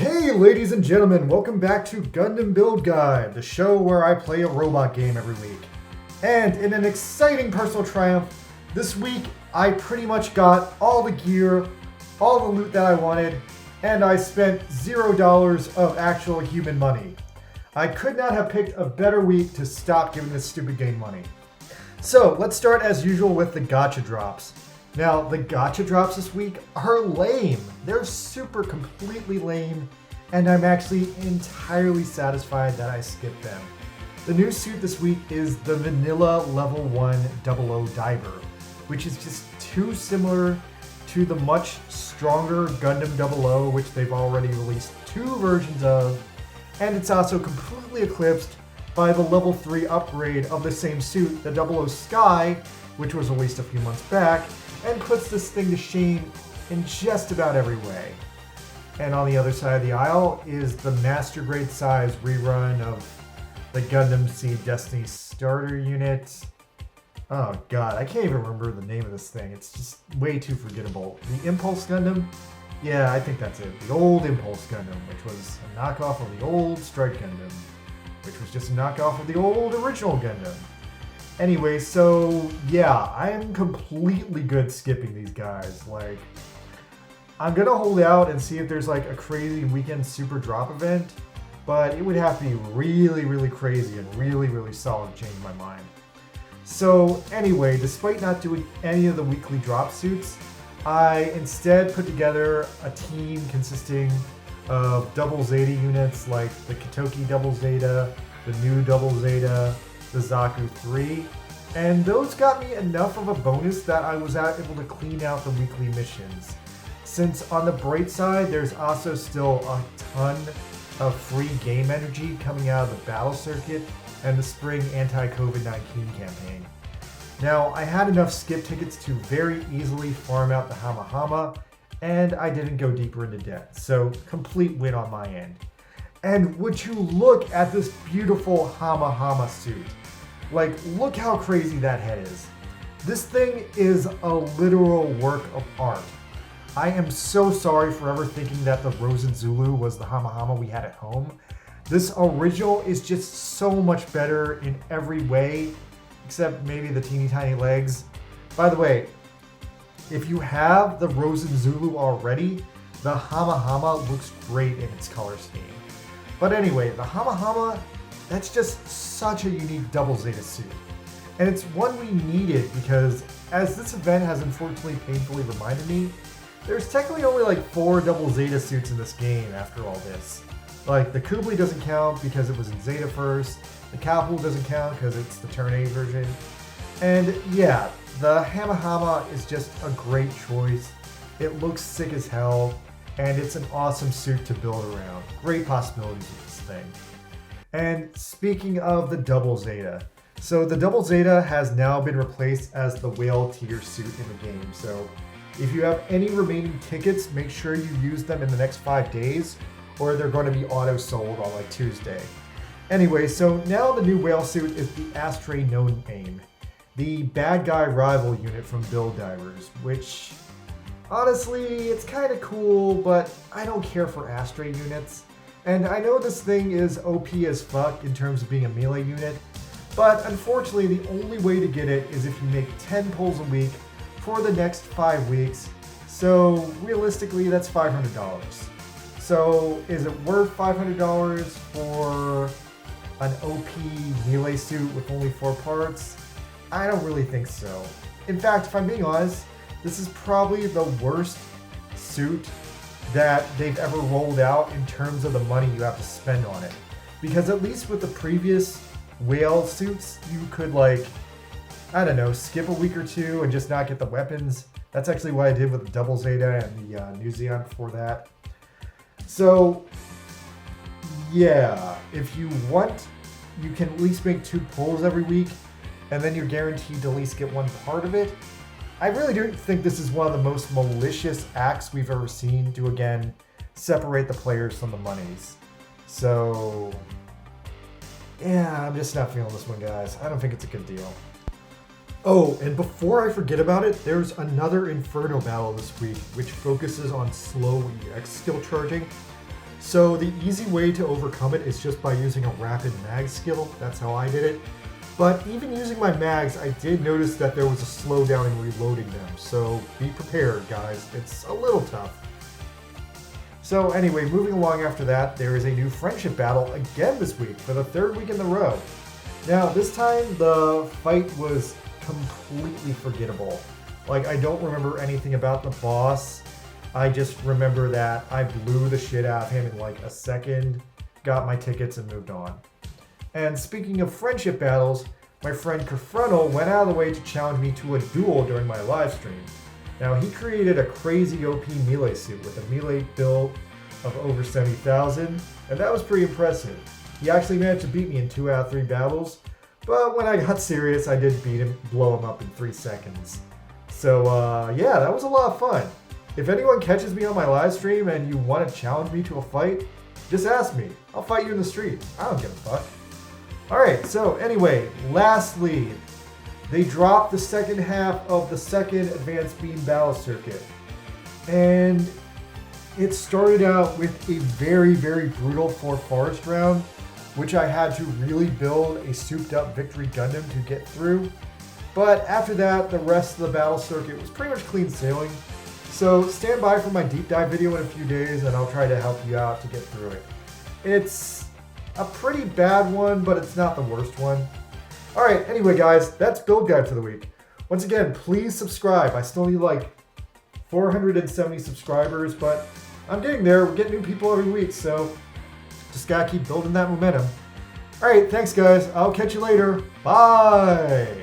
Okay, ladies and gentlemen, welcome back to Gundam Build Guide, the show where I play a robot game every week. And in an exciting personal triumph, this week I pretty much got all the gear, all the loot that I wanted, and I spent $0 of actual human money. I could not have picked a better week to stop giving this stupid game money. So let's start as usual with the gacha drops. Now, the gacha drops this week are lame. They're super completely lame, and I'm actually entirely satisfied that I skipped them. The new suit this week is the vanilla level 1 00 diver, which is just too similar to the much stronger Gundam 00, which they've already released 2 versions of, and it's also completely eclipsed by the level 3 upgrade of the same suit, the 00 Sky, which was released a few months back, and puts this thing to shame in just about every way. And on the other side of the aisle is the master grade size rerun of the Gundam Seed Destiny starter unit. Oh god, I can't even remember the name of this thing. It's just way too forgettable. The Impulse Gundam? Yeah, I think that's it. The old Impulse Gundam, which was a knockoff of the old Strike Gundam, which was just a knockoff of the old original Gundam. Anyway, so yeah, I am completely good skipping these guys. Like, I'm gonna hold out and see if there's like a crazy weekend super drop event, but it would have to be really, really crazy and really, really solid to change my mind. So anyway, despite not doing any of the weekly drop suits, I instead put together a team consisting of double Zeta units like the Katoki double Zeta, the new double Zeta, the Zaku 3, and those got me enough of a bonus that I was able to clean out the weekly missions. Since on the bright side, there's also still a ton of free game energy coming out of the battle circuit and the spring anti-COVID-19 campaign. Now, I had enough skip tickets to very easily farm out the HAMMA, and I didn't go deeper into debt, so complete win on my end. And would you look at this beautiful HAMMA suit? Like, look how crazy that head is. This thing is a literal work of art. I am so sorry for ever thinking that the Rosen Zulu was the HAMMA we had at home. This original is just so much better in every way, except maybe the teeny tiny legs. By the way, if you have the Rosen Zulu already, the HAMMA looks great in its color scheme. But anyway, the HAMMA, that's just such a unique double Zeta suit. And it's one we needed because, as this event has unfortunately painfully reminded me, there's technically only like 4 double Zeta suits in this game after all this. Like, the Kublai doesn't count because it was in Zeta first, the Calpool doesn't count because it's the Turn A version, and yeah, the HAMMA is just a great choice. It looks sick as hell, and it's an awesome suit to build around. Great possibilities with this thing. And speaking of the double Zeta, so the double Zeta has now been replaced as the whale tier suit in the game. So if you have any remaining tickets, make sure you use them in the next 5 days, or they're going to be auto sold on like Tuesday. Anyway, so now the new whale suit is the Astray No Name, the bad guy rival unit from Build Divers, which honestly, it's kind of cool, but I don't care for Astray units. And I know this thing is OP as fuck in terms of being a melee unit, but unfortunately the only way to get it is if you make 10 pulls a week for the next 5 weeks. So realistically, that's $500. So is it worth $500 for an OP melee suit with only 4 parts? I don't really think so. In fact, if I'm being honest, this is probably the worst suit that they've ever rolled out in terms of the money you have to spend on it. Because at least with the previous whale suits, you could like, I don't know, skip a week or 2 and just not get the weapons. That's actually what I did with the double Zeta and the New Zeon before that. So yeah, if you want, you can at least make 2 pulls every week, and then you're guaranteed to at least get 1 part of it. I really do think this is one of the most malicious acts we've ever seen to, again, separate the players from the monies. So yeah, I'm just not feeling this one, guys. I don't think it's a good deal. Oh, and before I forget about it, there's another Inferno battle this week, which focuses on slow EX skill charging. So the easy way to overcome it is just by using a rapid mag skill. That's how I did it. But even using my mags, I did notice that there was a slowdown in reloading them. So be prepared, guys. It's a little tough. So anyway, moving along after that, there is a new friendship battle again this week for the 3rd week in a row. Now, this time the fight was completely forgettable. Like, I don't remember anything about the boss. I just remember that I blew the shit out of him in like a second, got my tickets, and moved on. And speaking of friendship battles, my friend Kafrontal went out of the way to challenge me to a duel during my live stream. Now, he created a crazy OP melee suit with a melee build of over 70,000, and that was pretty impressive. He actually managed to beat me in 2 out of 3 battles, but when I got serious, I did beat him, blow him up in 3 seconds. So yeah, that was a lot of fun. If anyone catches me on my live stream and you want to challenge me to a fight, just ask me. I'll fight you in the street. I don't give a fuck. Alright, so anyway, lastly, they dropped the second half of the 2nd Advanced Beam Battle Circuit. And it started out with a very, very brutal 4 forest round, which I had to really build a souped up Victory Gundam to get through. But after that, the rest of the battle circuit was pretty much clean sailing. So stand by for my deep dive video in a few days and I'll try to help you out to get through it. It's a pretty bad one, but it's not the worst one. Alright, anyway guys, that's Build Guide for the week. Once again, please subscribe. I still need like 470 subscribers, but I'm getting there. We're getting new people every week, so just gotta keep building that momentum. Alright, thanks guys. I'll catch you later. Bye!